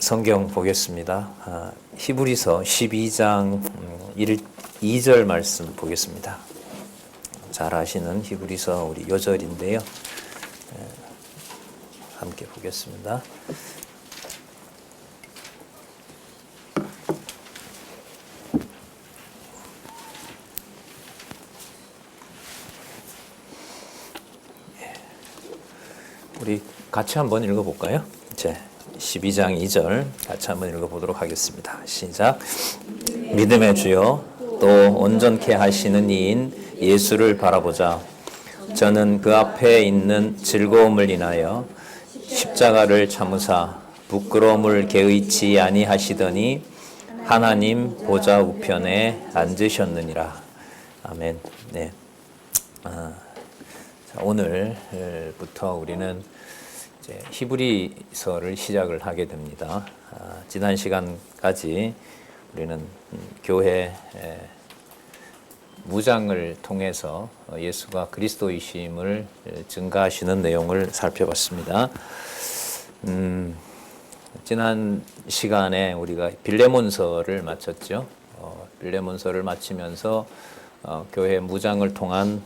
성경 보겠습니다. 히브리서 12장 2절 말씀 보겠습니다. 잘 아시는 히브리서 우리 요절인데요. 함께 보겠습니다. 우리 같이 한번 읽어볼까요? 이제 12장 2절 같이 한번 읽어보도록 하겠습니다. 시작. 믿음의 주여 또 온전케 하시는 이인 예수를 바라보자. 저는 그 앞에 있는 즐거움을 인하여 십자가를 참으사 부끄러움을 개의치 아니하시더니 하나님 보좌 우편에 앉으셨느니라. 아멘. 네. 오늘부터 우리는 이제 히브리서를 시작을 하게 됩니다. 지난 시간까지 우리는 교회 무장을 통해서 예수가 그리스도이심을 증가하시는 내용을 살펴봤습니다. 지난 시간에 우리가 빌레몬서를 마쳤죠. 빌레몬서를 마치면서 교회 무장을 통한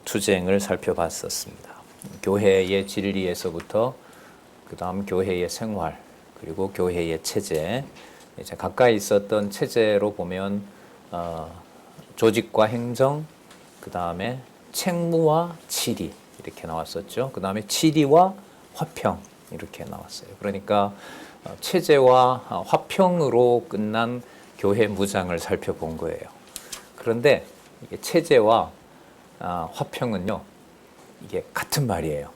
투쟁을 살펴봤었습니다. 교회의 진리에서부터 그 다음 교회의 생활 그리고 교회의 체제, 이제 가까이 있었던 체제로 보면 조직과 행정, 그 다음에 책무와 치리 이렇게 나왔었죠. 그 다음에 치리와 화평 이렇게 나왔어요. 그러니까 체제와 화평으로 끝난 교회 무장을 살펴본 거예요. 그런데 이게 체제와 화평은요, 이게 같은 말이에요.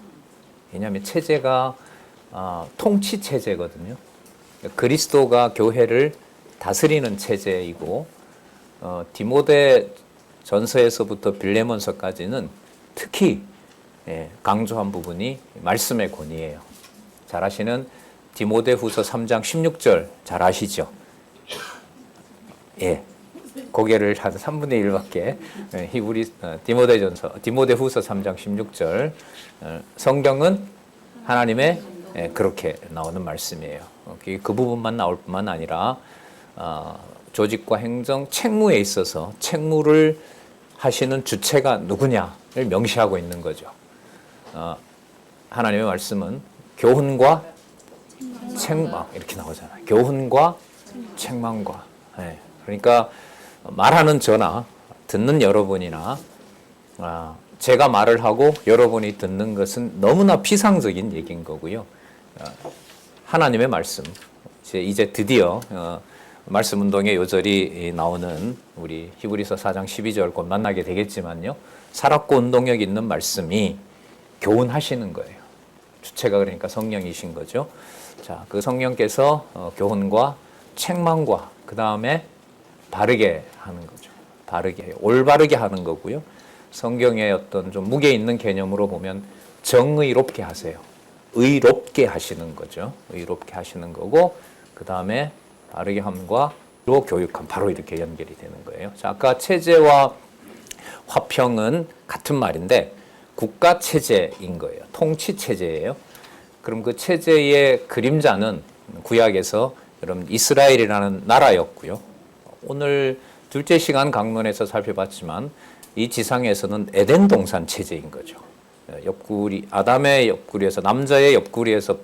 왜냐하면 체제가 통치 체제거든요. 그리스도가 교회를 다스리는 체제이고, 디모데 전서에서부터 빌레몬서까지는 특히 강조한 부분이 말씀의 권위예요. 잘 아시는 디모데후서 3장 16절 잘 아시죠? 예. 고개를 한 3분의 1밖에 디모데후서 3장 16절 성경은 하나님의 그렇게 나오는 말씀이에요. 그 부분만 나올 뿐만 아니라 조직과 행정, 책무에 있어서 책무를 하시는 주체가 누구냐를 명시하고 있는 거죠. 하나님의 말씀은 교훈과 책망 이렇게 나오잖아요. 교훈과 책망과. 그러니까 말하는 저나 듣는 여러분이나 제가 말을 하고 여러분이 듣는 것은 너무나 피상적인 얘기인 거고요. 하나님의 말씀, 이제 드디어 말씀 운동의 요절이 나오는 우리 히브리서 4장 12절 곧 만나게 되겠지만요. 살았고 운동력 있는 말씀이 교훈하시는 거예요. 주체가 그러니까 성령이신 거죠. 자, 그 성령께서 교훈과 책망과 그 다음에 바르게 하는 거죠. 바르게, 올바르게 하는 거고요. 성경의 어떤 좀 무게 있는 개념으로 보면 정의롭게 하세요. 의롭게 하시는 거죠. 의롭게 하시는 거고, 그 다음에 바르게 함과 교육함, 바로 이렇게 연결이 되는 거예요. 자, 아까 체제와 화평은 같은 말인데 국가 체제인 거예요. 통치 체제예요. 그럼 그 체제의 그림자는 구약에서 여러분 이스라엘이라는 나라였고요. 오늘 둘째 시간 강론에서 살펴봤지만 이 지상에서는 에덴 동산 체제인 거죠. 옆구리, 아담의 옆구리에서, 남자의 옆구리에서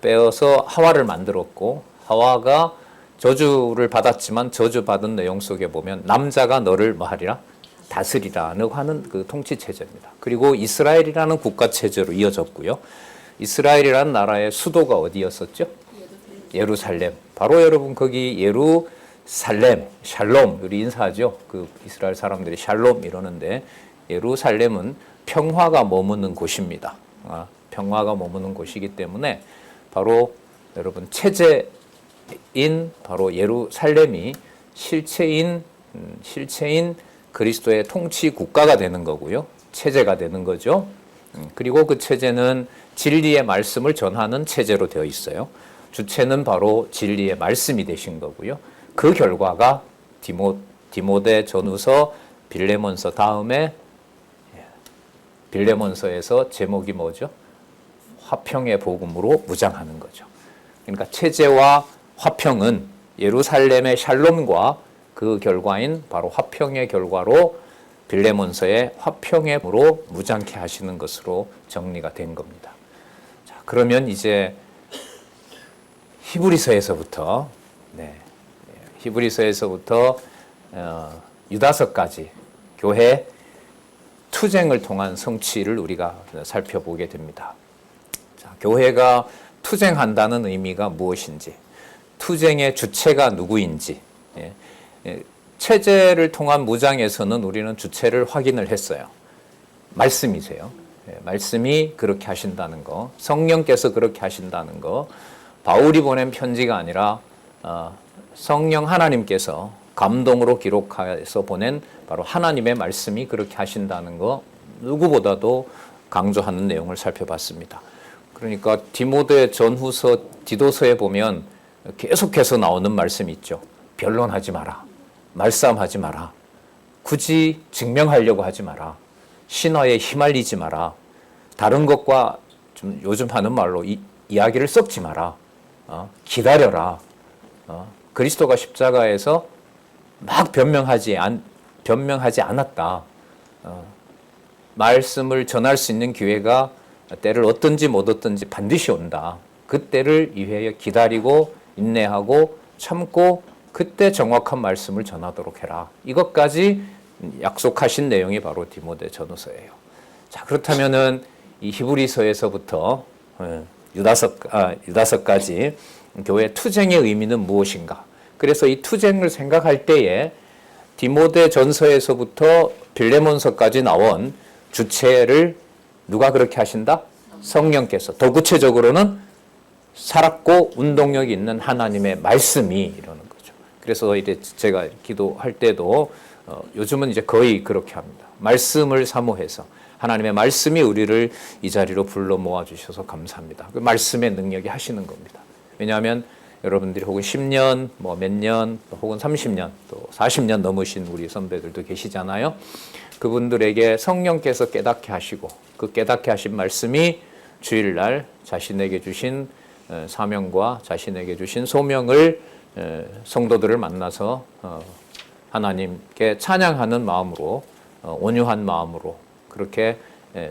빼어서 하와를 만들었고, 하와가 저주를 받았지만 저주받은 내용 속에 보면 남자가 너를 뭐하리라? 다스리라 하는 그 통치 체제입니다. 그리고 이스라엘이라는 국가 체제로 이어졌고요. 이스라엘이라는 나라의 수도가 어디였었죠? 예루살렘. 바로 여러분 거기 예루살렘, 샬롬 우리 인사하죠. 그 이스라엘 사람들이 샬롬 이러는데 예루살렘은 평화가 머무는 곳입니다. 평화가 머무는 곳이기 때문에 바로 여러분 체제인 바로 예루살렘이 실체인 그리스도의 통치 국가가 되는 거고요. 체제가 되는 거죠. 그리고 그 체제는 진리의 말씀을 전하는 체제로 되어 있어요. 주체는 바로 진리의 말씀이 되신 거고요. 그 결과가 디모데 전후서, 빌레몬서 다음에 빌레몬서에서 제목이 뭐죠? 화평의 복음으로 무장하는 거죠. 그러니까 체제와 화평은 예루살렘의 샬롬과 그 결과인 바로 화평의 결과로 빌레몬서의 화평의로 무장케 하시는 것으로 정리가 된 겁니다. 자, 그러면 이제 히브리서에서부터 유다서까지 교회 투쟁을 통한 성취를 우리가 살펴보게 됩니다. 자, 교회가 투쟁한다는 의미가 무엇인지, 투쟁의 주체가 누구인지, 체제를 통한 무장에서는 우리는 주체를 확인을 했어요. 말씀이세요. 말씀이 그렇게 하신다는 거, 성령께서 그렇게 하신다는 거, 바울이 보낸 편지가 아니라 성령 하나님께서 감동으로 기록해서 보낸 바로 하나님의 말씀이 그렇게 하신다는 거 누구보다도 강조하는 내용을 살펴봤습니다. 그러니까 디모데 전후서 디도서에 보면 계속해서 나오는 말씀이 있죠. 변론하지 마라. 말싸움하지 마라. 굳이 증명하려고 하지 마라. 신화에 휘말리지 마라. 다른 것과 좀 요즘 하는 말로 이야기를 섞지 마라. 기다려라. 그리스도가 십자가에서 막 변명하지 않았다. 말씀을 전할 수 있는 기회가 때를 얻든지 못 얻든지 반드시 온다. 그때를 위하여 기다리고 인내하고 참고 그때 정확한 말씀을 전하도록 해라. 이것까지 약속하신 내용이 바로 디모데 전후서예요. 자, 그렇다면은 이 히브리서에서부터 유다서까지 교회 투쟁의 의미는 무엇인가? 그래서 이 투쟁을 생각할 때에 디모데 전서에서부터 빌레몬서까지 나온 주체를 누가 그렇게 하신다? 성령께서. 더 구체적으로는 살았고 운동력이 있는 하나님의 말씀이 이러는 거죠. 그래서 이제 제가 기도할 때도 요즘은 이제 거의 그렇게 합니다. 말씀을 사모해서 하나님의 말씀이 우리를 이 자리로 불러 모아주셔서 감사합니다. 그 말씀의 능력이 하시는 겁니다. 왜냐하면 여러분들이 혹은 10년, 몇 년, 혹은 30년, 또 40년 넘으신 우리 선배들도 계시잖아요. 그분들에게 성령께서 깨닫게 하시고 그 깨닫게 하신 말씀이 주일날 자신에게 주신 사명과 자신에게 주신 소명을 성도들을 만나서 하나님께 찬양하는 마음으로 온유한 마음으로 그렇게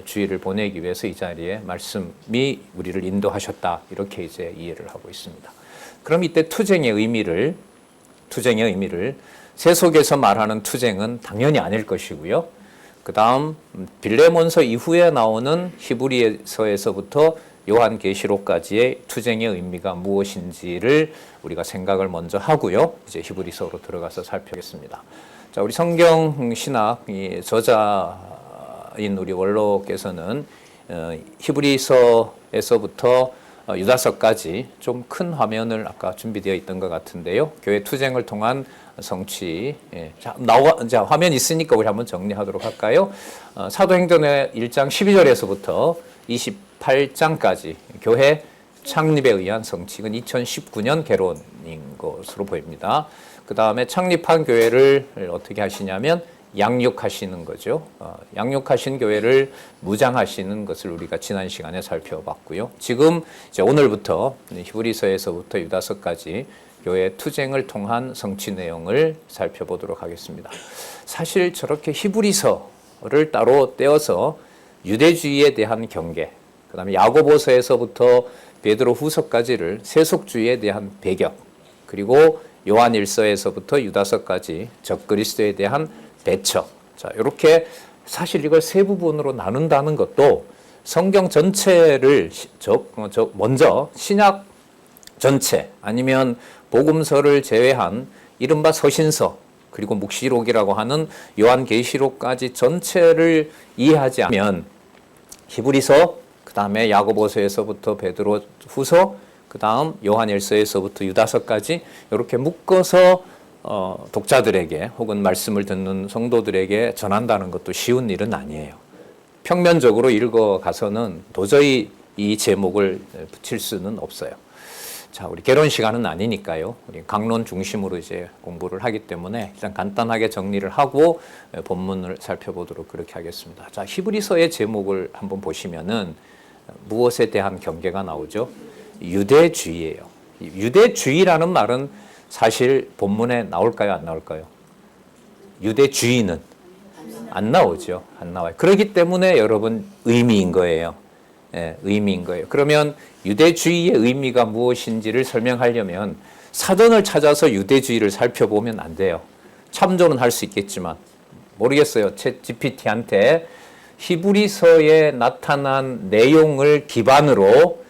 주일을 보내기 위해서 이 자리에 말씀이 우리를 인도하셨다. 이렇게 이제 이해를 하고 있습니다. 그럼 이때 투쟁의 의미를 세속에서 말하는 투쟁은 당연히 아닐 것이고요. 그 다음 빌레몬서 이후에 나오는 히브리서에서부터 요한계시록까지의 투쟁의 의미가 무엇인지를 우리가 생각을 먼저 하고요. 이제 히브리서로 들어가서 살펴보겠습니다. 자, 우리 성경 신학 저자인 우리 원로께서는 히브리서에서부터 유다서까지 좀 큰 화면을 아까 준비되어 있던 것 같은데요. 교회 투쟁을 통한 성취. 자, 화면 있으니까 우리 한번 정리하도록 할까요? 사도행전의 1장 12절에서부터 28장까지 교회 창립에 의한 성취. 이건 2019년 개론인 것으로 보입니다. 그 다음에 창립한 교회를 어떻게 하시냐면 양육하시는 거죠. 양육하신 교회를 무장하시는 것을 우리가 지난 시간에 살펴봤고요. 지금 이제 오늘부터 히브리서에서부터 유다서까지 교회 투쟁을 통한 성취 내용을 살펴보도록 하겠습니다. 사실 저렇게 히브리서를 따로 떼어서 유대주의에 대한 경계, 그 다음에 야고보서에서부터 베드로 후서까지를 세속주의에 대한 배경, 그리고 요한일서에서부터 유다서까지 적그리스도에 대한 배척. 자, 이렇게 사실 이걸 세 부분으로 나눈다는 것도 성경 전체를 먼저 신약 전체 아니면 복음서를 제외한 이른바 서신서 그리고 묵시록이라고 하는 요한계시록까지 전체를 이해하지 않으면 히브리서, 그 다음에 야고보서에서부터 베드로 후서, 그 다음 요한일서에서부터 유다서까지 이렇게 묶어서 독자들에게 혹은 말씀을 듣는 성도들에게 전한다는 것도 쉬운 일은 아니에요. 평면적으로 읽어가서는 도저히 이 제목을 붙일 수는 없어요. 자, 우리 개론 시간은 아니니까요. 우리 강론 중심으로 이제 공부를 하기 때문에 일단 간단하게 정리를 하고 본문을 살펴보도록 그렇게 하겠습니다. 자, 히브리서의 제목을 한번 보시면은 무엇에 대한 경계가 나오죠? 유대주의예요. 유대주의라는 말은 사실 본문에 나올까요? 안 나올까요? 유대주의는 안 나오죠. 안 나와요. 그렇기 때문에 여러분 의미인 거예요. 예, 의미인 거예요. 그러면 유대주의의 의미가 무엇인지를 설명하려면 사전을 찾아서 유대주의를 살펴보면 안 돼요. 참조는 할 수 있겠지만 모르겠어요. 챗 GPT한테 히브리서에 나타난 내용을 기반으로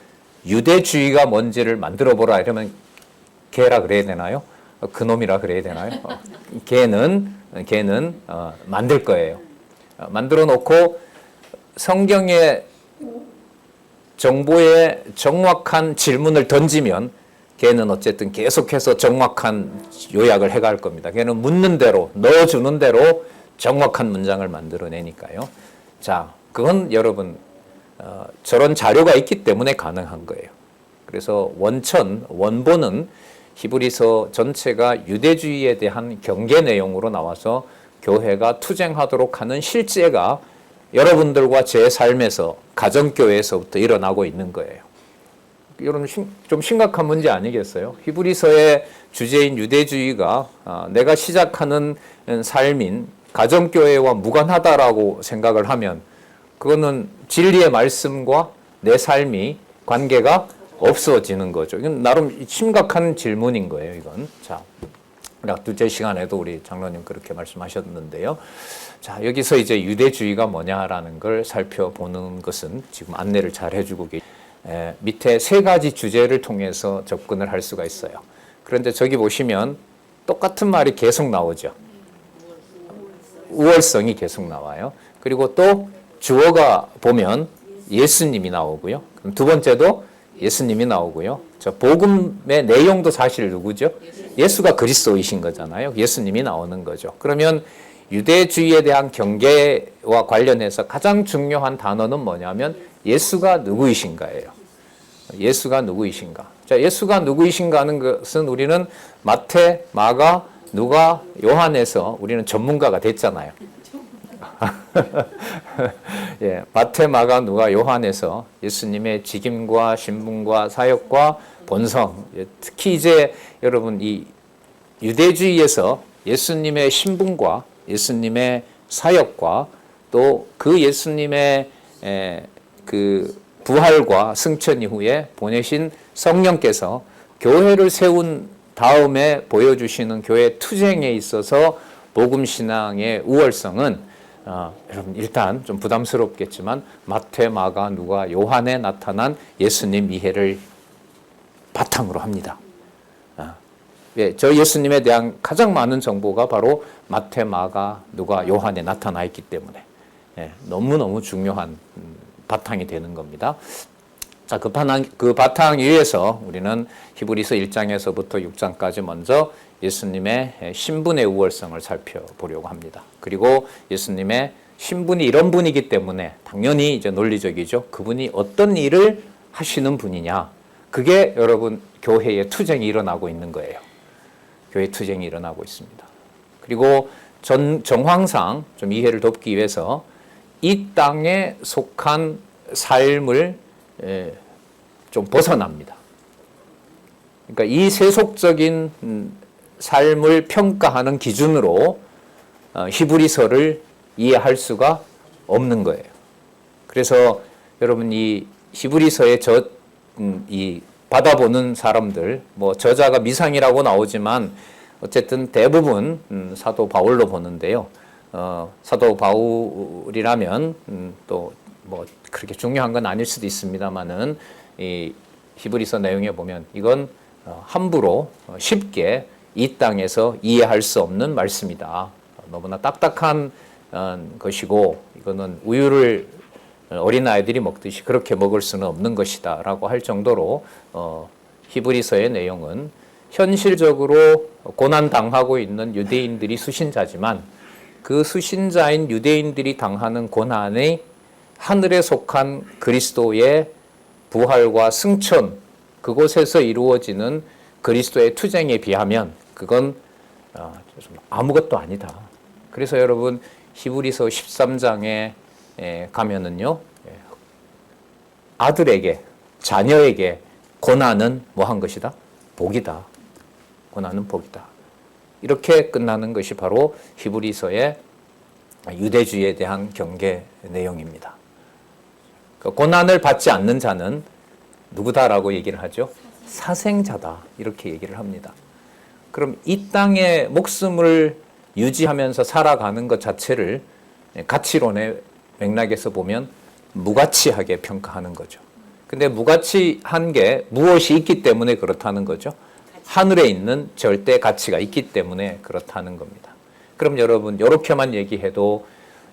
유대주의가 뭔지를 만들어 보라 이러면 걔라 그래야 되나요? 그놈이라 그래야 되나요? 걔는 만들 거예요. 만들어 놓고 성경의 정보에 정확한 질문을 던지면 걔는 어쨌든 계속해서 정확한 요약을 해갈 겁니다. 걔는 묻는 대로, 넣어주는 대로 정확한 문장을 만들어내니까요. 자, 그건 여러분 저런 자료가 있기 때문에 가능한 거예요. 그래서 원본은 히브리서 전체가 유대주의에 대한 경계 내용으로 나와서 교회가 투쟁하도록 하는 실제가 여러분들과 제 삶에서 가정교회에서부터 일어나고 있는 거예요. 여러분 좀 심각한 문제 아니겠어요? 히브리서의 주제인 유대주의가 내가 시작하는 삶인 가정교회와 무관하다라고 생각을 하면 그거는 진리의 말씀과 내 삶이 관계가 없어지는 거죠. 이건 나름 심각한 질문인 거예요, 이건. 자, 둘째 시간에도 우리 장로님 그렇게 말씀하셨는데요. 자, 여기서 이제 유대주의가 뭐냐라는 걸 살펴보는 것은 지금 안내를 잘 해주고 밑에 세 가지 주제를 통해서 접근을 할 수가 있어요. 그런데 저기 보시면 똑같은 말이 계속 나오죠. 우월성이 계속 나와요. 그리고 또 주어가 보면 예수님이 나오고요. 그럼 두 번째도 예수님이 나오고요. 저 복음의 내용도 사실 누구죠? 예수가 그리스도이신 거잖아요. 예수님이 나오는 거죠. 그러면 유대주의에 대한 경계와 관련해서 가장 중요한 단어는 뭐냐면 예수가 누구이신가예요. 예수가 누구이신가. 자, 예수가 누구이신가 하는 것은 우리는 마태, 마가, 누가, 요한에서 우리는 전문가가 됐잖아요. 예, 마태, 마가, 누가, 요한에서 예수님의 직임과 신분과 사역과 본성, 특히 이제 여러분 이 유대주의에서 예수님의 신분과 예수님의 사역과 또 그 예수님의 그 부활과 승천 이후에 보내신 성령께서 교회를 세운 다음에 보여주시는 교회 투쟁에 있어서 복음신앙의 우월성은 여러분 일단 좀 부담스럽겠지만 마태, 마가, 누가, 요한에 나타난 예수님 이해를 바탕으로 합니다. 예, 저 예수님에 대한 가장 많은 정보가 바로 마태, 마가, 누가, 요한에 나타나 있기 때문에 예, 너무너무 중요한 바탕이 되는 겁니다. 자, 그 바탕 위에서 우리는 히브리서 1장에서부터 6장까지 먼저 예수님의 신분의 우월성을 살펴보려고 합니다. 그리고 예수님의 신분이 이런 분이기 때문에 당연히 이제 논리적이죠. 그분이 어떤 일을 하시는 분이냐. 그게 여러분 교회의 투쟁이 일어나고 있는 거예요. 교회 투쟁이 일어나고 있습니다. 그리고 정황상 좀 이해를 돕기 위해서 이 땅에 속한 삶을 좀 벗어납니다. 그러니까 이 세속적인 삶을 평가하는 기준으로 히브리서를 이해할 수가 없는 거예요. 그래서 여러분 이 히브리서의 이 받아보는 사람들, 뭐 저자가 미상이라고 나오지만 어쨌든 대부분 사도 바울로 보는데요. 사도 바울이라면 또 뭐 그렇게 중요한 건 아닐 수도 있습니다만은 이 히브리서 내용에 보면 이건 함부로 쉽게 이 땅에서 이해할 수 없는 말씀이다. 너무나 딱딱한 것이고 이거는 우유를 어린아이들이 먹듯이 그렇게 먹을 수는 없는 것이다 라고 할 정도로 히브리서의 내용은 현실적으로 고난당하고 있는 유대인들이 수신자지만 그 수신자인 유대인들이 당하는 고난이 하늘에 속한 그리스도의 부활과 승천, 그곳에서 이루어지는 그리스도의 투쟁에 비하면 그건 아무것도 아니다. 그래서 여러분 히브리서 13장에 가면은요, 아들에게, 자녀에게 고난은 뭐 한 것이다? 복이다. 고난은 복이다. 이렇게 끝나는 것이 바로 히브리서의 유대주의에 대한 경계 내용입니다. 고난을 받지 않는 자는 누구다라고 얘기를 하죠? 사생자다. 이렇게 얘기를 합니다. 그럼 이 땅에 목숨을 유지하면서 살아가는 것 자체를 가치론의 맥락에서 보면 무가치하게 평가하는 거죠. 근데 무가치한 게 무엇이 있기 때문에 그렇다는 거죠. 하늘에 있는 절대 가치가 있기 때문에 그렇다는 겁니다. 그럼 여러분 이렇게만 얘기해도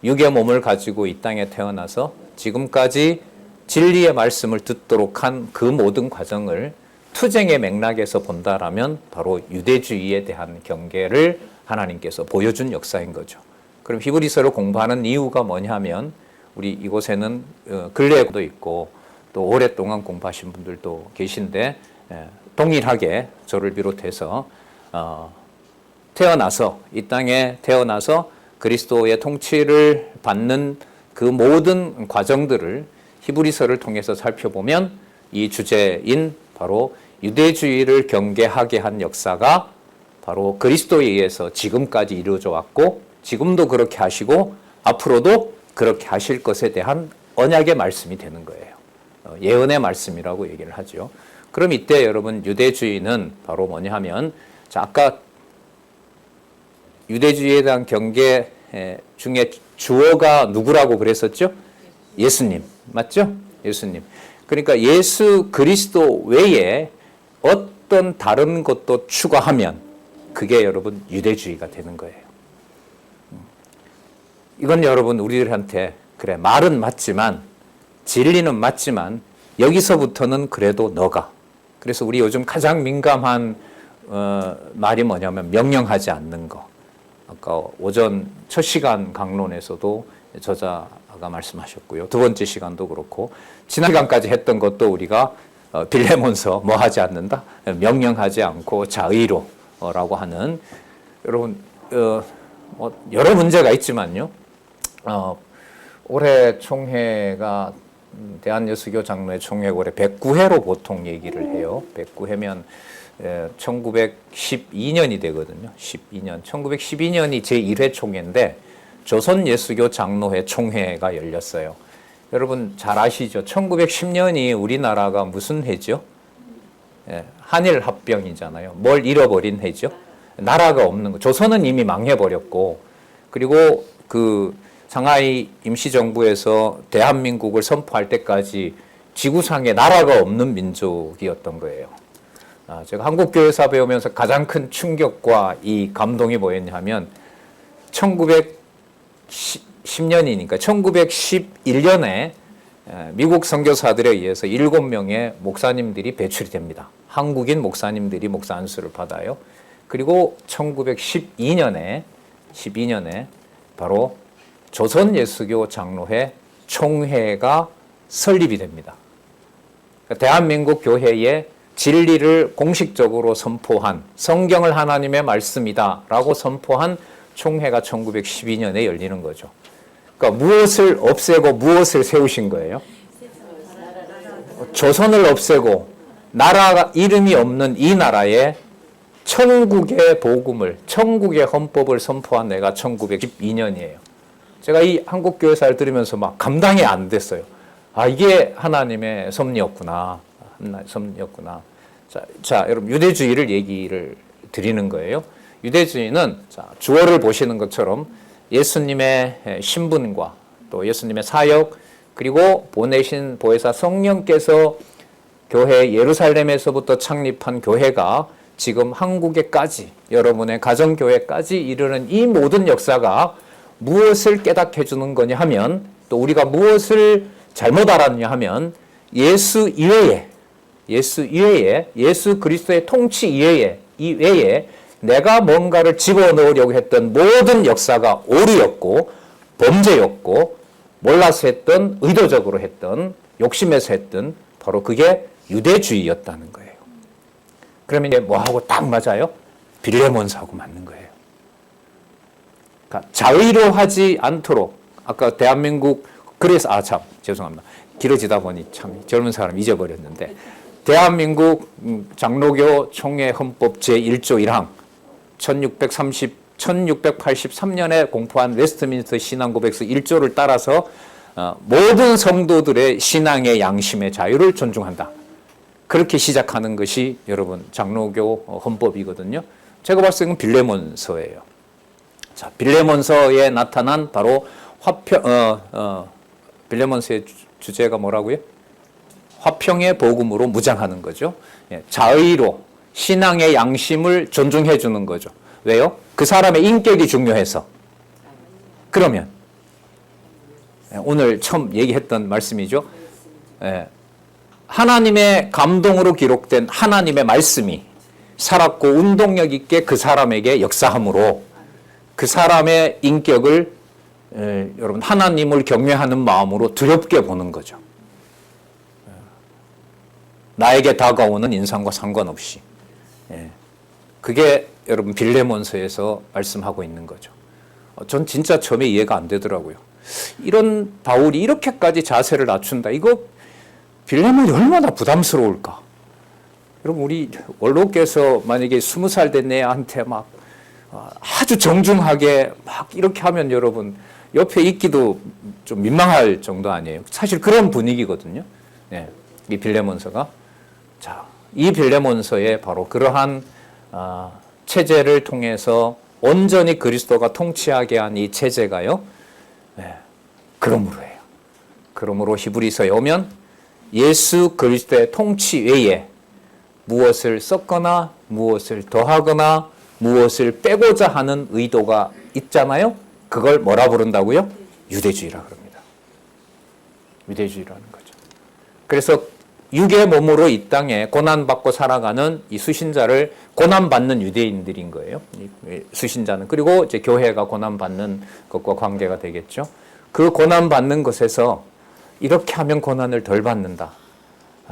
육의 몸을 가지고 이 땅에 태어나서 지금까지 진리의 말씀을 듣도록 한 그 모든 과정을 투쟁의 맥락에서 본다라면 바로 유대주의에 대한 경계를 하나님께서 보여준 역사인 거죠. 그럼 히브리서를 공부하는 이유가 뭐냐면 우리 이곳에는 근래에도 있고 또 오랫동안 공부하신 분들도 계신데 동일하게 저를 비롯해서 태어나서 이 땅에 태어나서 그리스도의 통치를 받는 그 모든 과정들을 히브리서를 통해서 살펴보면 이 주제인 바로 유대주의를 경계하게 한 역사가 바로 그리스도에 의해서 지금까지 이루어져 왔고 지금도 그렇게 하시고 앞으로도 그렇게 하실 것에 대한 언약의 말씀이 되는 거예요. 예언의 말씀이라고 얘기를 하죠. 그럼 이때 여러분 유대주의는 바로 뭐냐 하면 자, 아까 유대주의에 대한 경계 중에 주어가 누구라고 그랬었죠? 예수님. 맞죠? 예수님. 그러니까 예수 그리스도 외에 어떤 다른 것도 추가하면 그게 여러분 유대주의가 되는 거예요. 이건 여러분 우리들한테 그래 말은 맞지만 진리는 맞지만 여기서부터는 그래도 너가. 그래서 우리 요즘 가장 민감한 말이 뭐냐면 명령하지 않는 거. 아까 오전 첫 시간 강론에서도 저자가 말씀하셨고요. 두 번째 시간도 그렇고 지난 시간까지 했던 것도 우리가 빌레몬서 뭐 하지 않는다? 명령하지 않고 자의로라고 하는 여러분 여러 문제가 있지만요. 올해 총회가 대한여수교 장로회 총회가 올해 109회로 보통 얘기를 해요. 109회면 1912년이 되거든요. 12년. 1912년이 제1회 총회인데 조선예수교 장로회 총회가 열렸어요. 여러분 잘 아시죠? 1910년이 우리나라가 무슨 해죠? 한일합병이잖아요. 뭘 잃어버린 해죠? 나라가 없는 거. 조선은 이미 망해버렸고 그리고 그 상하이 임시정부에서 대한민국을 선포할 때까지 지구상에 나라가 없는 민족이었던 거예요. 제가 한국교회사 배우면서 가장 큰 충격과 이 감동이 뭐였냐면 1910년이니까 1911년에 미국 선교사들에 의해서 7명의 목사님들이 배출이 됩니다. 한국인 목사님들이 목사 안수를 받아요. 그리고 1912년에 바로 조선예수교 장로회 총회가 설립이 됩니다. 대한민국 교회의 진리를 공식적으로 선포한 성경을 하나님의 말씀이다라고 선포한 총회가 1912년에 열리는 거죠. 그러니까 무엇을 없애고 무엇을 세우신 거예요? 조선을 없애고 나라 이름이 없는 이 나라에 천국의 복음을, 천국의 헌법을 선포한 해가 1912년이에요. 제가 이 한국교회사를 들으면서 막 감당이 안 됐어요. 아, 이게 하나님의 섭리였구나. 섭리였구나. 자, 여러분 유대주의를 얘기를 드리는 거예요. 유대주의는 주어를 보시는 것처럼 예수님의 신분과 또 예수님의 사역 그리고 보내신 보혜사 성령께서 교회 예루살렘에서부터 창립한 교회가 지금 한국에까지 여러분의 가정교회까지 이르는 이 모든 역사가 무엇을 깨닫게 해주는 거냐 하면 또 우리가 무엇을 잘못 알았냐 하면 예수 이외에 예수 그리스도의 통치 이외에 내가 뭔가를 집어넣으려고 했던 모든 역사가 오류였고 범죄였고 몰라서 했던 의도적으로 했던 욕심에서 했던 바로 그게 유대주의였다는 거예요. 그러면 이제 뭐하고 딱 맞아요? 빌레몬서하고 맞는 거예요. 그러니까 자의로 하지 않도록 아까 대한민국 그래서 죄송합니다. 길어지다 보니 참 젊은 사람 잊어버렸는데 대한민국 장로교 총회 헌법 제1조 1항 1683년에 공포한 웨스트민스터 신앙고백서 1조를 따라서 모든 성도들의 신앙의 양심의 자유를 존중한다. 그렇게 시작하는 것이 여러분 장로교 헌법이거든요. 제가 봤을 때는 빌레몬서예요. 자, 빌레몬서에 나타난 바로 빌레몬서의 주제가 뭐라고요? 화평의 복음으로 무장하는 거죠. 자의로 신앙의 양심을 존중해 주는 거죠. 왜요? 그 사람의 인격이 중요해서. 그러면 오늘 처음 얘기했던 말씀이죠. 하나님의 감동으로 기록된 하나님의 말씀이 살았고 운동력 있게 그 사람에게 역사함으로 그 사람의 인격을 여러분 하나님을 경외하는 마음으로 두렵게 보는 거죠. 나에게 다가오는 인상과 상관없이. 그게 여러분 빌레몬서에서 말씀하고 있는 거죠. 전 진짜 처음에 이해가 안 되더라고요. 이런 바울이 이렇게까지 자세를 낮춘다. 이거 빌레몬이 얼마나 부담스러울까. 여러분 우리 원로께서 만약에 20살 된 애한테 막 아주 정중하게 막 이렇게 하면 여러분 옆에 있기도 좀 민망할 정도 아니에요. 사실 그런 분위기거든요. 이 빌레몬서가. 자, 이 빌레몬서에 바로 그러한 체제를 통해서 온전히 그리스도가 통치하게 한 이 체제가요. 그러므로예요. 그러므로 히브리서에 오면 예수 그리스도의 통치 외에 무엇을 섞거나 무엇을 더하거나 무엇을 빼고자 하는 의도가 있잖아요. 그걸 뭐라 부른다고요? 유대주의라 그럽니다. 유대주의라는 거죠. 그래서 육의 몸으로 이 땅에 고난받고 살아가는 이 수신자를 고난받는 유대인들인 거예요. 수신자는. 그리고 이제 교회가 고난받는 것과 관계가 되겠죠. 그 고난받는 것에서 이렇게 하면 고난을 덜 받는다.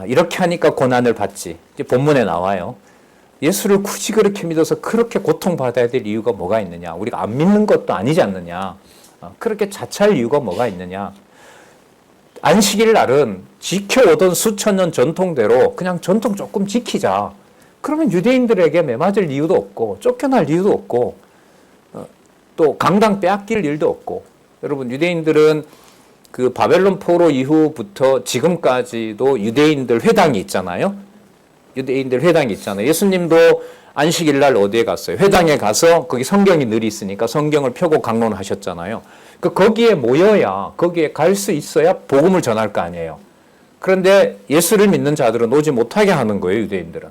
이렇게 하니까 고난을 받지. 이제 본문에 나와요. 예수를 굳이 그렇게 믿어서 그렇게 고통받아야 될 이유가 뭐가 있느냐. 우리가 안 믿는 것도 아니지 않느냐. 그렇게 자처할 이유가 뭐가 있느냐. 안식일 날은 지켜오던 수천 년 전통대로 그냥 전통 조금 지키자. 그러면 유대인들에게 매맞을 이유도 없고 쫓겨날 이유도 없고 또 강당 빼앗길 일도 없고. 여러분 유대인들은 그 바벨론 포로 이후부터 지금까지도 유대인들 회당이 있잖아요. 유대인들 회당이 있잖아요. 예수님도 안식일 날 어디에 갔어요? 회당에 가서 거기 성경이 늘 있으니까 성경을 펴고 강론하셨잖아요. 거기에 모여야 거기에 갈 수 있어야 복음을 전할 거 아니에요. 그런데 예수를 믿는 자들은 오지 못하게 하는 거예요. 유대인들은.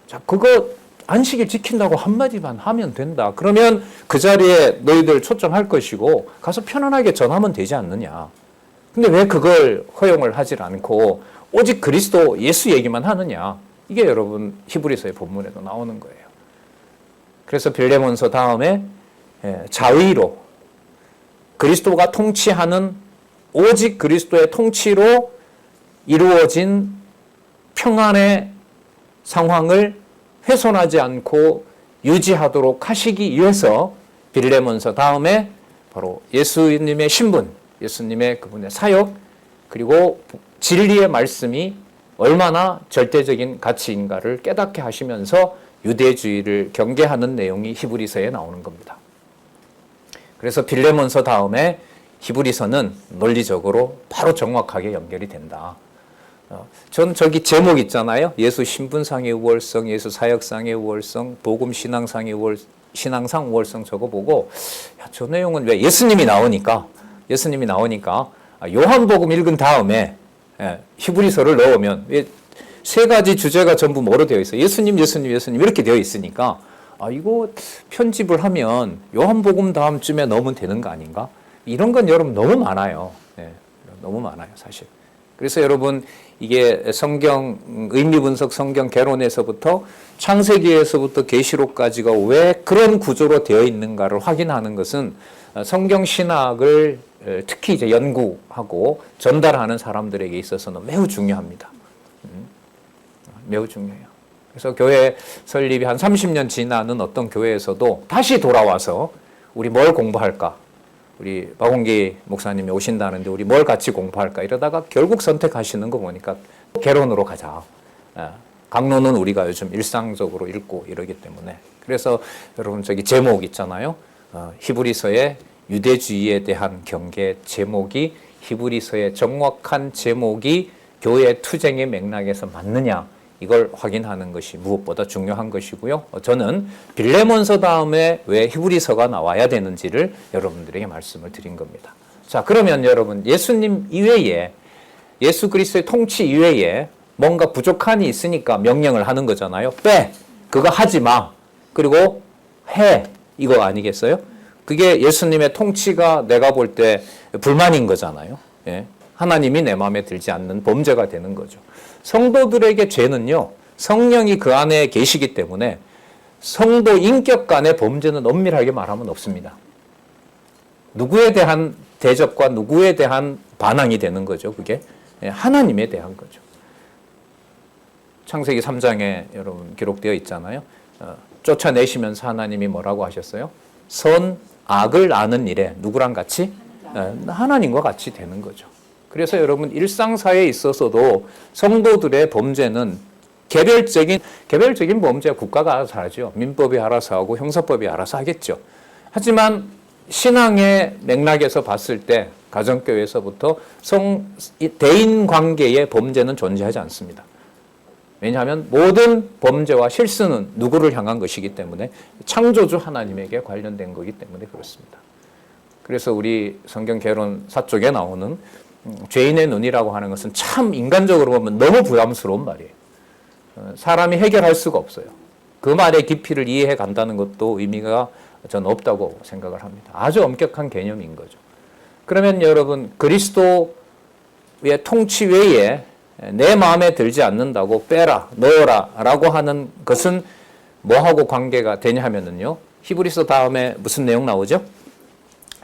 자, 그거 안식일 지킨다고 한마디만 하면 된다. 그러면 그 자리에 너희들 초청할 것이고 가서 편안하게 전하면 되지 않느냐. 근데 왜 그걸 허용을 하질 않고 오직 그리스도 예수 얘기만 하느냐. 이게 여러분 히브리서의 본문에도 나오는 거예요. 그래서 빌레몬서 다음에 자의로 그리스도가 통치하는 오직 그리스도의 통치로 이루어진 평안의 상황을 훼손하지 않고 유지하도록 하시기 위해서 빌레몬서 다음에 바로 예수님의 신분, 예수님의 그분의 사역, 그리고 진리의 말씀이 얼마나 절대적인 가치인가를 깨닫게 하시면서 유대주의를 경계하는 내용이 히브리서에 나오는 겁니다. 그래서 빌레몬서 다음에 히브리서는 논리적으로 바로 정확하게 연결이 된다. 전 저기 제목 있잖아요. 예수 신분상의 우월성, 예수 사역상의 우월성, 복음 신앙상의 신앙상 우월성 저거 보고 저 내용은 왜 예수님이 나오니까 요한복음 읽은 다음에 히브리서를 넣으면 세 가지 주제가 전부 뭐로 되어 있어요? 예수님 이렇게 되어 있으니까 이거 편집을 하면 요한복음 다음쯤에 넣으면 되는 거 아닌가? 이런 건 여러분 너무 많아요. 너무 많아요, 사실. 그래서 여러분 이게 성경 의미 분석 성경 개론에서부터 창세기에서부터 계시록까지가 왜 그런 구조로 되어 있는가를 확인하는 것은 성경 신학을 특히 이제 연구하고 전달하는 사람들에게 있어서는 매우 중요합니다. 매우 중요해요. 그래서 교회 설립이 한 30년 지나는 어떤 교회에서도 다시 돌아와서 우리 뭘 공부할까? 우리 박홍기 목사님이 오신다는데 우리 뭘 같이 공부할까 이러다가 결국 선택하시는 거 보니까 개론으로 가자. 강론은 우리가 요즘 일상적으로 읽고 이러기 때문에. 그래서 여러분 저기 제목 있잖아요. 히브리서의 유대주의에 대한 경계 제목이 히브리서의 정확한 제목이 교회 투쟁의 맥락에서 맞느냐 이걸 확인하는 것이 무엇보다 중요한 것이고요. 저는 빌레몬서 다음에 왜 히브리서가 나와야 되는지를 여러분들에게 말씀을 드린 겁니다. 자, 그러면 여러분 예수님 이외에 예수 그리스도의 통치 이외에 뭔가 부족한이 있으니까 명령을 하는 거잖아요. 빼! 그거 하지 마! 그리고 해! 이거 아니겠어요? 그게 예수님의 통치가 내가 볼 때 불만인 거잖아요. 예. 하나님이 내 마음에 들지 않는 범죄가 되는 거죠. 성도들에게 죄는요, 성령이 그 안에 계시기 때문에 성도 인격 간의 범죄는 엄밀하게 말하면 없습니다. 누구에 대한 대적과 누구에 대한 반항이 되는 거죠. 그게 하나님에 대한 거죠. 창세기 3장에 여러분 기록되어 있잖아요. 쫓아내시면서 하나님이 뭐라고 하셨어요? 선, 악을 아는 일에 누구랑 같이? 하나님과 같이 되는 거죠. 그래서 여러분 일상사회에 있어서도 성도들의 범죄는 개별적인 범죄 국가가 알아서 하죠. 민법이 알아서 하고 형사법이 알아서 하겠죠. 하지만 신앙의 맥락에서 봤을 때 가정교회에서부터 대인 관계의 범죄는 존재하지 않습니다. 왜냐하면 모든 범죄와 실수는 누구를 향한 것이기 때문에 창조주 하나님에게 관련된 거기 때문에 그렇습니다. 그래서 우리 성경 개론 4쪽에 나오는 죄인의 눈이라고 하는 것은 참 인간적으로 보면 너무 부담스러운 말이에요. 사람이 해결할 수가 없어요. 그 말의 깊이를 이해해 간다는 것도 의미가 저는 없다고 생각을 합니다. 아주 엄격한 개념인 거죠. 그러면 여러분 그리스도의 통치 외에 내 마음에 들지 않는다고 빼라, 넣어라 라고 하는 것은 뭐하고 관계가 되냐 하면은요. 히브리서 다음에 무슨 내용 나오죠?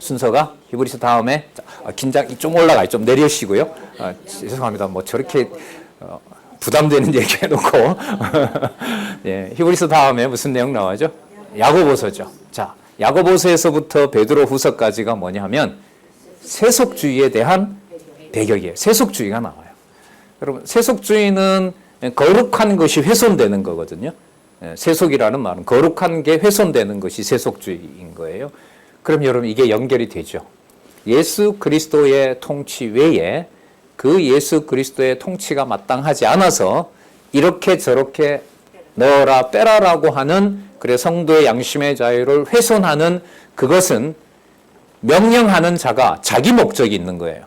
순서가 히브리서 다음에 긴장이 좀 올라가요. 좀 내려시고요. 죄송합니다. 뭐 저렇게 부담되는 얘기 해놓고 예, 히브리서 다음에 무슨 내용 나와죠? 야고보서죠. 자, 야고보서에서부터 베드로후서까지가 뭐냐면 세속주의에 대한 배격이에요. 세속주의가 나와요. 여러분 세속주의는 거룩한 것이 훼손되는 거거든요. 세속이라는 말은 거룩한 게 훼손되는 것이 세속주의인 거예요. 그럼 여러분 이게 연결이 되죠. 예수 그리스도의 통치 외에 그 예수 그리스도의 통치가 마땅하지 않아서 이렇게 저렇게 넣어라 빼라라고 하는 그래 성도의 양심의 자유를 훼손하는 그것은 명령하는 자가 자기 목적이 있는 거예요.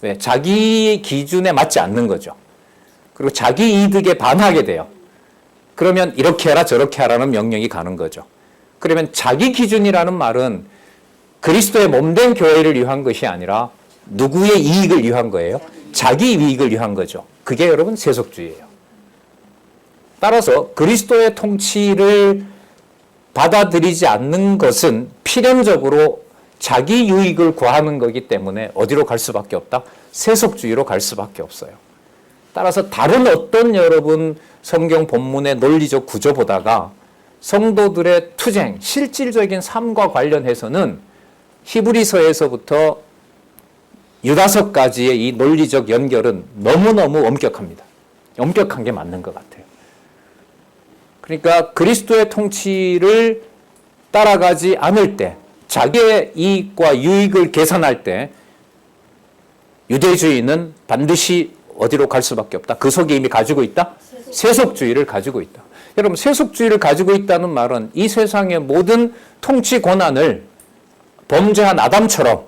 왜? 자기 기준에 맞지 않는 거죠. 그리고 자기 이득에 반하게 돼요. 그러면 이렇게 해라 저렇게 하라는 명령이 가는 거죠. 그러면 자기 기준이라는 말은 그리스도의 몸된 교회를 위한 것이 아니라 누구의 이익을 위한 거예요? 자기 이익을 위한 거죠. 그게 여러분 세속주의예요. 따라서 그리스도의 통치를 받아들이지 않는 것은 필연적으로 자기 유익을 구하는 거기 때문에 어디로 갈 수밖에 없다? 세속주의로 갈 수밖에 없어요. 따라서 다른 어떤 여러분 성경 본문의 논리적 구조보다가 성도들의 투쟁, 실질적인 삶과 관련해서는 히브리서에서부터 유다서까지의 이 논리적 연결은 너무너무 엄격합니다. 엄격한 게 맞는 것 같아요. 그러니까 그리스도의 통치를 따라가지 않을 때 자기의 이익과 유익을 계산할 때 유대주의는 반드시 어디로 갈 수밖에 없다. 그 속에 이미 가지고 있다? 세속주의를 가지고 있다. 여러분 세속주의를 가지고 있다는 말은 이 세상의 모든 통치 권한을 범죄한 아담처럼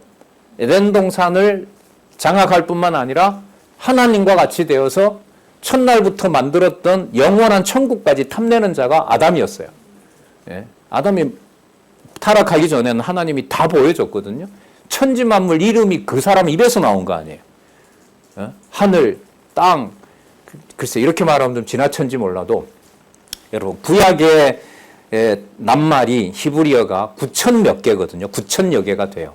에덴 동산을 장악할 뿐만 아니라 하나님과 같이 되어서 첫날부터 만들었던 영원한 천국까지 탐내는 자가 아담이었어요. 예, 아담이 타락하기 전에는 하나님이 다 보여줬거든요. 천지만물 이름이 그 사람 입에서 나온 거 아니에요. 예? 하늘, 땅, 글쎄 이렇게 말하면 좀 지나쳤는지 몰라도 여러분 구약의 낱말이 히브리어가 9천 몇 개거든요. 9천여 개가 돼요.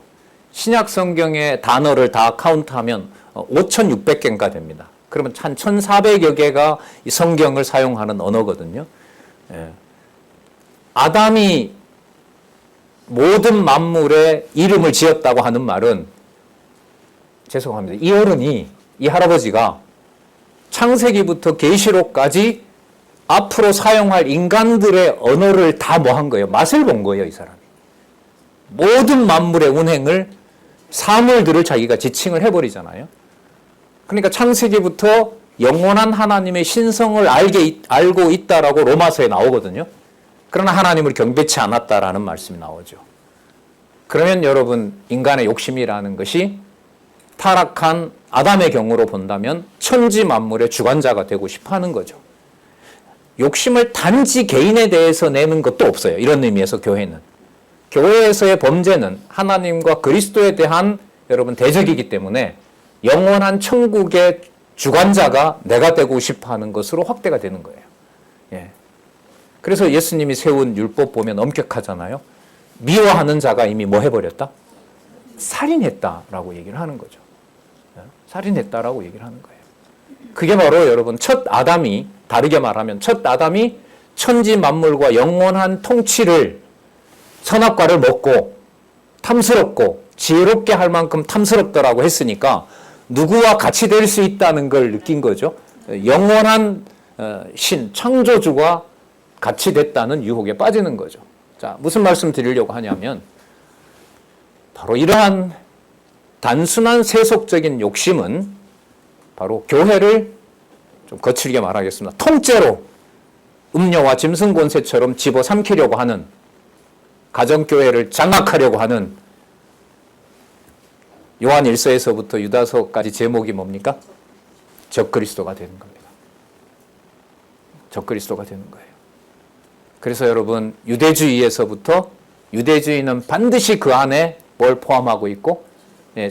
신약 성경의 단어를 다 카운트하면 5,600개인가 됩니다. 그러면 한 1,400여 개가 이 성경을 사용하는 언어거든요. 예. 아담이 모든 만물에 이름을 지었다고 하는 말은, 죄송합니다. 이 어른이, 이 할아버지가 창세기부터 계시록까지 앞으로 사용할 인간들의 언어를 다 뭐 한 거예요? 맛을 본 거예요, 이 사람이. 모든 만물의 운행을, 사물들을 자기가 지칭을 해버리잖아요. 그러니까 창세기부터 영원한 하나님의 신성을 알고 있다라고 로마서에 나오거든요. 그러나 하나님을 경배치 않았다라는 말씀이 나오죠. 그러면 여러분, 인간의 욕심이라는 것이 타락한 아담의 경우로 본다면 천지 만물의 주관자가 되고 싶어 하는 거죠. 욕심을 단지 개인에 대해서 내는 것도 없어요. 이런 의미에서 교회는. 교회에서의 범죄는 하나님과 그리스도에 대한 여러분 대적이기 때문에 영원한 천국의 주관자가 내가 되고 싶어 하는 것으로 확대가 되는 거예요. 예. 그래서 예수님이 세운 율법 보면 엄격하잖아요. 미워하는 자가 이미 뭐 해버렸다? 살인했다라고 얘기를 하는 거죠. 예. 살인했다라고 얘기를 하는 거예요. 그게 바로 여러분 첫 아담이, 다르게 말하면 첫 아담이 천지 만물과 영원한 통치를, 선악과를 먹고 탐스럽고 지혜롭게 할 만큼 탐스럽더라고 했으니까 누구와 같이 될 수 있다는 걸 느낀 거죠. 영원한 신, 창조주와 같이 됐다는 유혹에 빠지는 거죠. 자, 무슨 말씀 드리려고 하냐면 바로 이러한 단순한 세속적인 욕심은 바로 교회를, 좀 거칠게 말하겠습니다, 통째로 음녀와 짐승 권세처럼 집어삼키려고 하는, 가정교회를 장악하려고 하는, 요한 1서에서부터 유다서까지 제목이 뭡니까? 적그리스도가 되는 겁니다. 적그리스도가 되는 거예요. 그래서 여러분, 유대주의에서부터, 유대주의는 반드시 그 안에 뭘 포함하고 있고,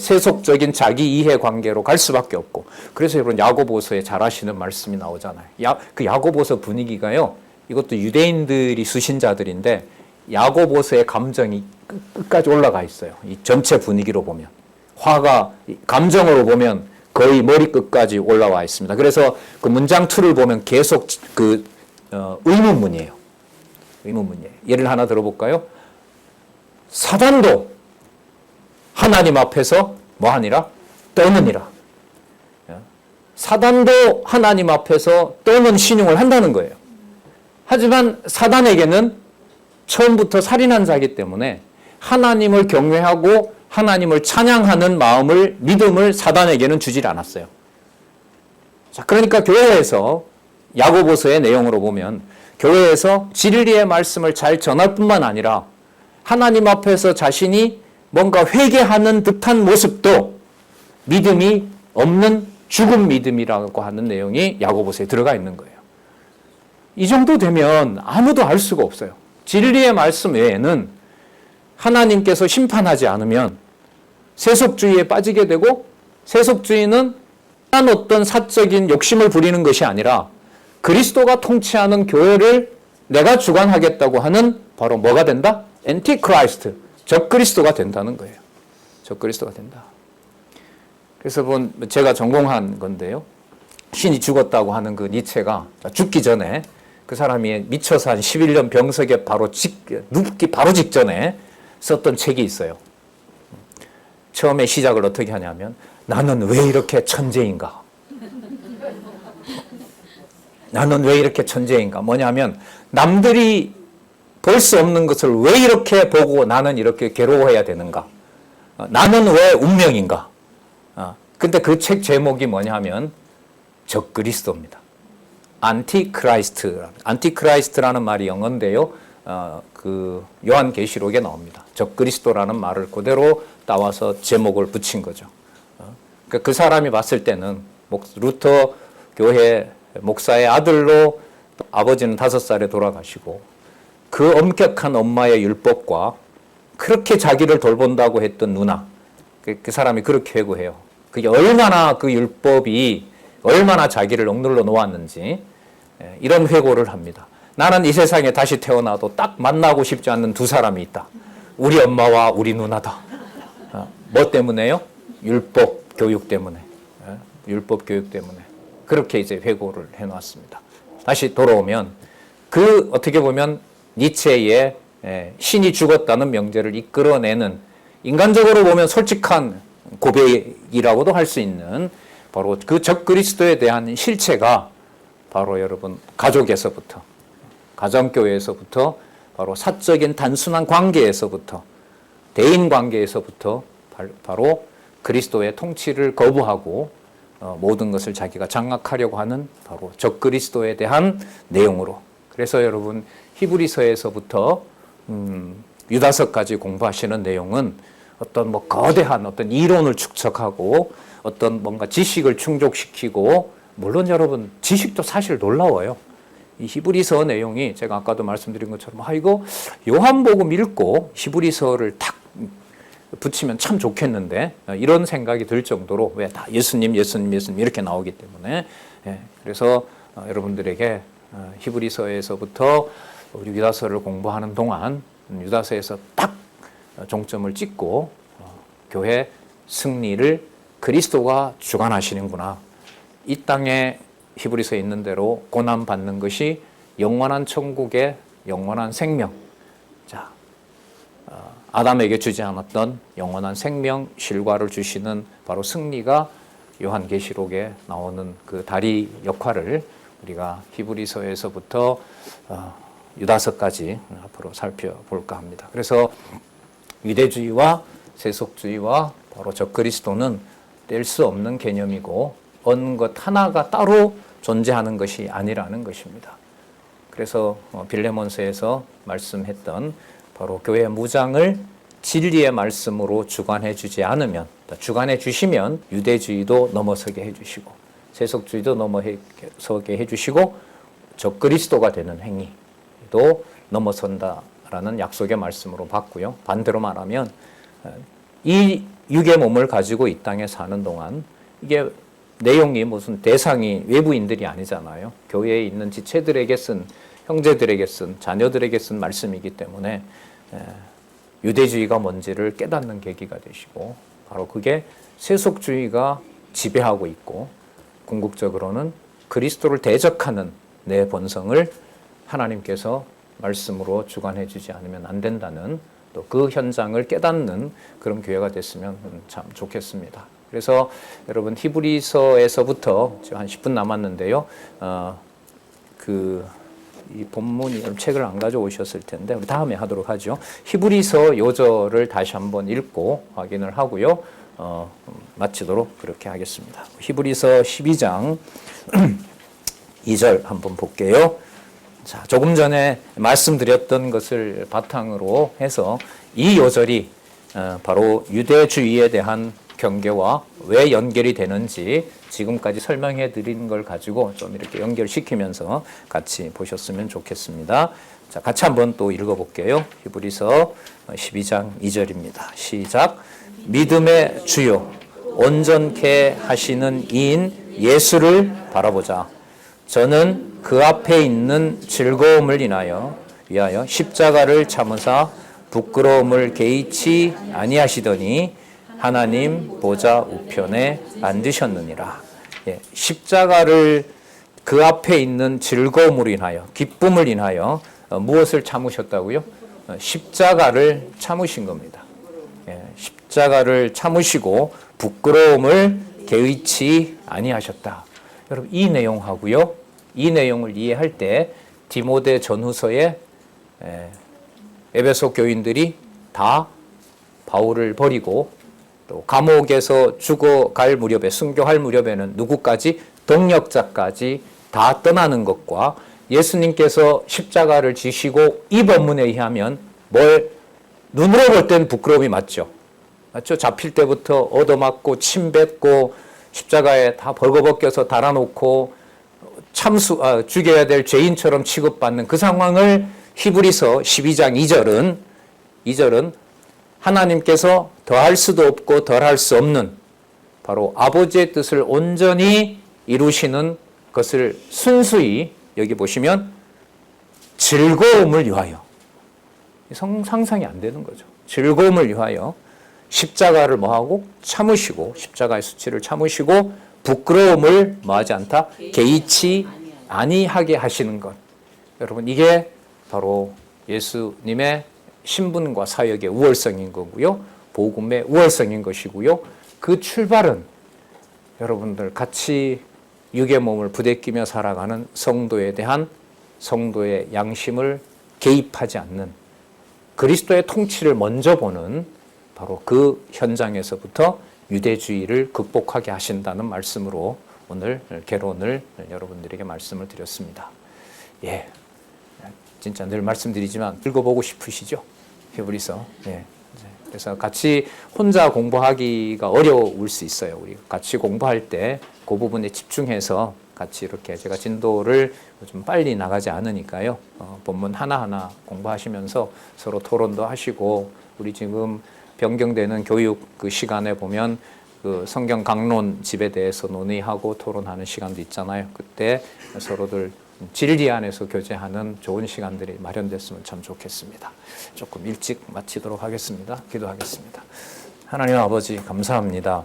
세속적인 자기 이해 관계로 갈 수밖에 없고, 그래서 여러분 야고보서에 잘 아시는 말씀이 나오잖아요. 그 야고보서 분위기가요, 이것도 유대인들이 수신자들인데 야고보서의 감정이 끝까지 올라가 있어요. 이 전체 분위기로 보면, 화가, 감정으로 보면 거의 머리끝까지 올라와 있습니다. 그래서 그 문장 틀을 보면 계속 의문문이에요. 의문문이에요. 예를 하나 들어볼까요? 사단도 하나님 앞에서 뭐하니라? 떠느니라. 사단도 하나님 앞에서 떠는 신용을 한다는 거예요. 하지만 사단에게는 처음부터 살인한 자이기 때문에 하나님을 경외하고 하나님을 찬양하는 마음을, 믿음을 사단에게는 주질 않았어요. 자, 그러니까 교회에서, 야고보서의 내용으로 보면 교회에서 진리의 말씀을 잘 전할 뿐만 아니라 하나님 앞에서 자신이 뭔가 회개하는 듯한 모습도 믿음이 없는 죽은 믿음이라고 하는 내용이 야고보서에 들어가 있는 거예요. 이 정도 되면 아무도 알 수가 없어요. 진리의 말씀 외에는 하나님께서 심판하지 않으면 세속주의에 빠지게 되고, 세속주의는 한 어떤 사적인 욕심을 부리는 것이 아니라 그리스도가 통치하는 교회를 내가 주관하겠다고 하는, 바로 뭐가 된다? 엔티크라이스트, 적그리스도가 된다는 거예요. 적그리스도가 된다. 그래서 제가 전공한 건데요, 신이 죽었다고 하는 그 니체가 죽기 전에, 그 사람이 미쳐서 한 11년 병석에 눕기 바로 직전에 썼던 책이 있어요. 처음에 시작을 어떻게 하냐면, 나는 왜 이렇게 천재인가? 나는 왜 이렇게 천재인가? 뭐냐면, 남들이 볼 수 없는 것을 왜 이렇게 보고 나는 이렇게 괴로워해야 되는가? 나는 왜 운명인가? 근데 그 책 제목이 뭐냐면 적그리스도입니다. 안티크라이스트라는 말이 영어인데요, 그 요한계시록에 나옵니다. 적그리스도라는 말을 그대로 따와서 제목을 붙인 거죠. 그 사람이 봤을 때는 루터 교회 목사의 아들로, 아버지는 5살에 돌아가시고, 그 엄격한 엄마의 율법과 그렇게 자기를 돌본다고 했던 누나, 그 사람이 그렇게 회고해요. 그게 얼마나 그 율법이 얼마나 자기를 억눌러 놓았는지 이런 회고를 합니다. 나는 이 세상에 다시 태어나도 딱 만나고 싶지 않는 두 사람이 있다. 우리 엄마와 우리 누나다. 뭐 때문에요? 율법 교육 때문에. 율법 교육 때문에. 그렇게 이제 회고를 해놨습니다. 다시 돌아오면, 어떻게 보면 니체의 신이 죽었다는 명제를 이끌어내는, 인간적으로 보면 솔직한 고백이라고도 할 수 있는 바로 그 적그리스도에 대한 실체가 바로 여러분 가족에서부터, 가정교회에서부터, 바로 사적인 단순한 관계에서부터, 대인 관계에서부터 바로 그리스도의 통치를 거부하고 모든 것을 자기가 장악하려고 하는 바로 적그리스도에 대한 내용으로. 그래서 여러분 히브리서에서부터 유다서까지 공부하시는 내용은 어떤 뭐 거대한 어떤 이론을 축적하고 어떤 뭔가 지식을 충족시키고, 물론 여러분 지식도 사실 놀라워요. 이 히브리서 내용이 제가 아까도 말씀드린 것처럼 이거 요한복음 읽고 히브리서를 탁 붙이면 참 좋겠는데, 이런 생각이 들 정도로, 왜 다 예수님 이렇게 나오기 때문에. 그래서 여러분들에게 히브리서에서부터 우리 유다서를 공부하는 동안 유다서에서 딱 종점을 찍고 교회 승리를 그리스도가 주관하시는구나, 이 땅에 히브리서에 있는 대로 고난받는 것이 영원한 천국의 영원한 생명, 자, 아담에게 주지 않았던 영원한 생명 실과를 주시는 바로 승리가 요한계시록에 나오는 그 다리 역할을 우리가 히브리서에서부터 유다서까지 앞으로 살펴볼까 합니다. 그래서 유대주의와 세속주의와 바로 적그리스도는 뗄 수 없는 개념이고 어느 것 하나가 따로 존재하는 것이 아니라는 것입니다. 그래서 빌레몬서에서 말씀했던 바로 교회 무장을 진리의 말씀으로 주관해 주지 않으면, 주관해 주시면 유대주의도 넘어서게 해 주시고 세속주의도 넘어서게 해 주시고 적그리스도가 되는 행위도 넘어선다라는 약속의 말씀으로 봤고요. 반대로 말하면 이 육의 몸을 가지고 이 땅에 사는 동안, 이게 내용이 무슨 대상이 외부인들이 아니잖아요. 교회에 있는 지체들에게 쓴, 형제들에게 쓴, 자녀들에게 쓴 말씀이기 때문에 유대주의가 뭔지를 깨닫는 계기가 되시고, 바로 그게 세속주의가 지배하고 있고 궁극적으로는 그리스도를 대적하는 내 본성을 하나님께서 말씀으로 주관해 주지 않으면 안 된다는, 또 그 현장을 깨닫는 그런 교회가 됐으면 참 좋겠습니다. 그래서 여러분 히브리서에서부터 지금 한 10분 남았는데요. 이 본문이, 여러분 책을 안 가져오셨을 텐데 우리 다음에 하도록 하죠. 히브리서 요절을 다시 한번 읽고 확인을 하고요. 마치도록 그렇게 하겠습니다. 히브리서 12장 2절 한번 볼게요. 자, 조금 전에 말씀드렸던 것을 바탕으로 해서 이 요절이 바로 유대주의에 대한 경계와 왜 연결이 되는지 지금까지 설명해 드린 걸 가지고 좀 이렇게 연결시키면서 같이 보셨으면 좋겠습니다. 자, 같이 한번 또 읽어볼게요. 히브리서 12장 2절입니다. 시작. 믿음의 주요 온전케 하시는 이인 예수를 바라보자. 저는 그 앞에 있는 즐거움을 위하여 십자가를 참으사 부끄러움을 개의치 아니하시더니 하나님 보좌 우편에 앉으셨느니라. 십자가를 그 앞에 있는 즐거움으로 인하여, 기쁨을 인하여 무엇을 참으셨다고요? 십자가를 참으신 겁니다. 십자가를 참으시고 부끄러움을 개의치 아니하셨다. 여러분 이 내용하고요, 이 내용을 이해할 때 디모데 전후서에 에베소 교인들이 다 바울을 버리고 또 감옥에서 죽어갈 무렵에, 순교할 무렵에는 누구까지? 동역자까지 다 떠나는 것과 예수님께서 십자가를 지시고 이 본문에 의하면 눈으로 볼 때는 부끄러움이 맞죠. 잡힐 때부터 얻어맞고 침 뱉고 십자가에 다 벌거벗겨서 달아놓고 죽여야 될 죄인처럼 취급받는 그 상황을 히브리서 12장 2절은 하나님께서 더할 수도 없고 덜할 수 없는 바로 아버지의 뜻을 온전히 이루시는 것을 순수히, 여기 보시면 즐거움을 위하여, 상상이 안 되는 거죠. 즐거움을 위하여 십자가를 뭐하고? 참으시고, 십자가의 수치를 참으시고 부끄러움을 뭐하지 않다? 개의치 아니하게 하시는 것. 여러분 이게 바로 예수님의 신분과 사역의 우월성인 거고요. 복음의 우월성인 것이고요. 그 출발은 여러분들 같이 육의 몸을 부대끼며 살아가는 성도에 대한 성도의 양심을 개입하지 않는 그리스도의 통치를 먼저 보는 바로 그 현장에서부터 유대주의를 극복하게 하신다는 말씀으로 오늘 개론을 여러분들에게 말씀을 드렸습니다. 예, 진짜 늘 말씀드리지만 읽어보고 싶으시죠? 히브리서. 예. 그래서 같이 혼자 공부하기가 어려울 수 있어요. 우리 같이 공부할 때 그 부분에 집중해서 같이 이렇게 제가 진도를 좀 빨리 나가지 않으니까요. 본문 하나하나 공부하시면서 서로 토론도 하시고 우리 지금 변경되는 교육 그 시간에 보면 그 성경 강론 집에 대해서 논의하고 토론하는 시간도 있잖아요. 그때 서로들 진리 안에서 교제하는 좋은 시간들이 마련됐으면 참 좋겠습니다. 조금 일찍 마치도록 하겠습니다. 기도하겠습니다. 하나님 아버지 감사합니다.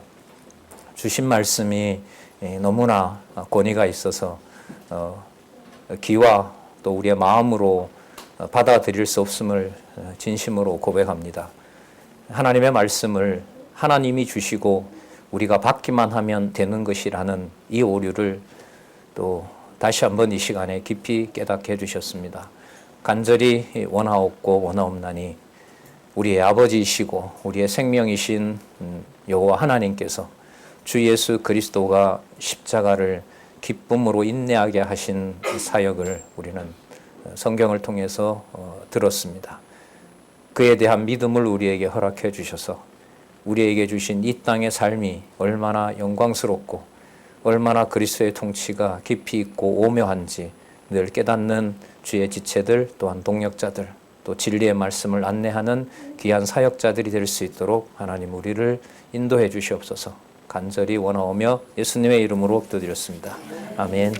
주신 말씀이 너무나 권위가 있어서 귀와 또 우리의 마음으로 받아들일 수 없음을 진심으로 고백합니다. 하나님의 말씀을 하나님이 주시고 우리가 받기만 하면 되는 것이라는 이 오류를 또 다시 한번 이 시간에 깊이 깨닫게 해주셨습니다. 간절히 원하옵고 원하옵나니 우리의 아버지이시고 우리의 생명이신 여호와 하나님께서 주 예수 그리스도가 십자가를 기쁨으로 인내하게 하신 사역을 우리는 성경을 통해서 들었습니다. 그에 대한 믿음을 우리에게 허락해 주셔서 우리에게 주신 이 땅의 삶이 얼마나 영광스럽고 얼마나 그리스도의 통치가 깊이 있고 오묘한지 늘 깨닫는 주의 지체들 또한 동역자들 또 진리의 말씀을 안내하는 귀한 사역자들이 될 수 있도록 하나님 우리를 인도해 주시옵소서. 간절히 원하오며 예수님의 이름으로 기도드렸습니다. 아멘.